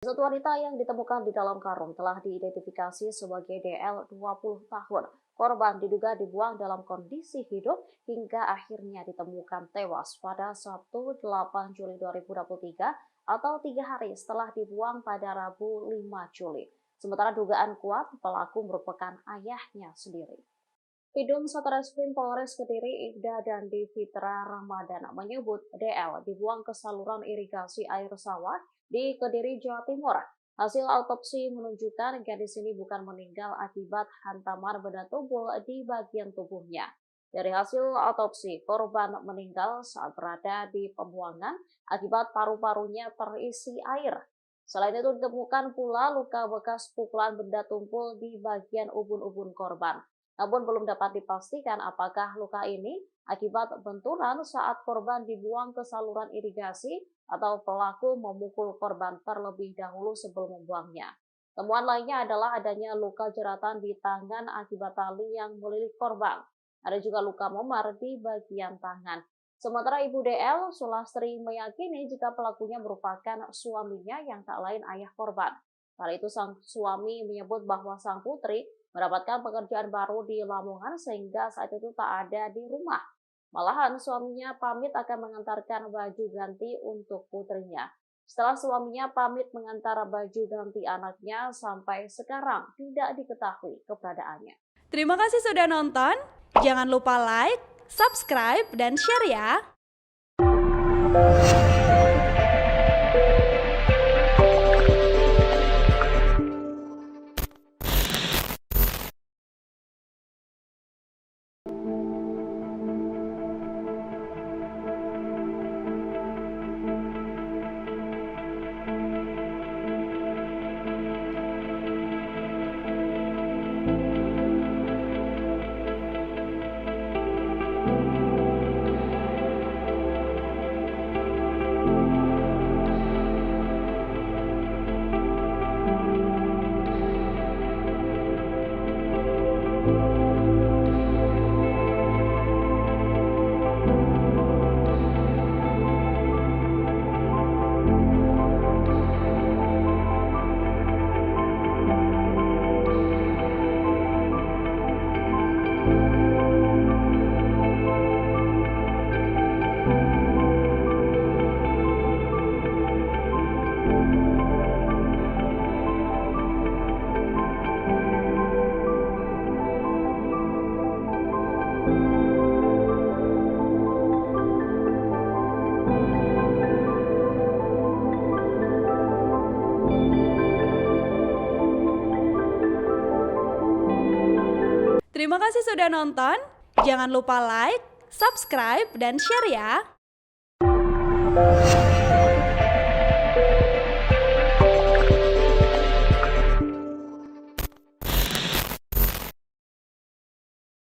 Satu wanita yang ditemukan di dalam karung telah diidentifikasi sebagai DL 20 tahun. Korban diduga dibuang dalam kondisi hidup hingga akhirnya ditemukan tewas pada Sabtu 8 Juli 2023 atau 3 hari setelah dibuang pada Rabu 5 Juli. Sementara dugaan kuat pelaku merupakan ayahnya sendiri. Idung Satreskrim Polres Kediri Ida dan Fitra Ramadana menyebut DL dibuang ke saluran irigasi air sawah di Kediri, Jawa Timur. Hasil autopsi menunjukkan gadis ini bukan meninggal akibat hantaman benda tumpul di bagian tubuhnya. Dari hasil autopsi, korban meninggal saat berada di pembuangan akibat paru-parunya terisi air. Selain itu ditemukan pula luka bekas pukulan benda tumpul di bagian ubun-ubun korban. Namun belum dapat dipastikan apakah luka ini akibat benturan saat korban dibuang ke saluran irigasi atau pelaku memukul korban terlebih dahulu sebelum membuangnya. Temuan lainnya adalah adanya luka jeratan di tangan akibat tali yang melilit korban. Ada juga luka memar di bagian tangan. Sementara Ibu DL, Sulastri, meyakini jika pelakunya merupakan suaminya yang tak lain ayah korban. Kala itu sang suami menyebut bahwa sang putri mendapatkan pekerjaan baru di Lamongan sehingga saat itu tak ada di rumah. Malahan suaminya pamit akan mengantarkan baju ganti untuk putrinya. Setelah suaminya pamit mengantar baju ganti anaknya, sampai sekarang tidak diketahui keberadaannya. Terima kasih sudah nonton. Jangan lupa like, subscribe, dan share ya. Terima kasih sudah nonton. Jangan lupa like, subscribe, dan share ya.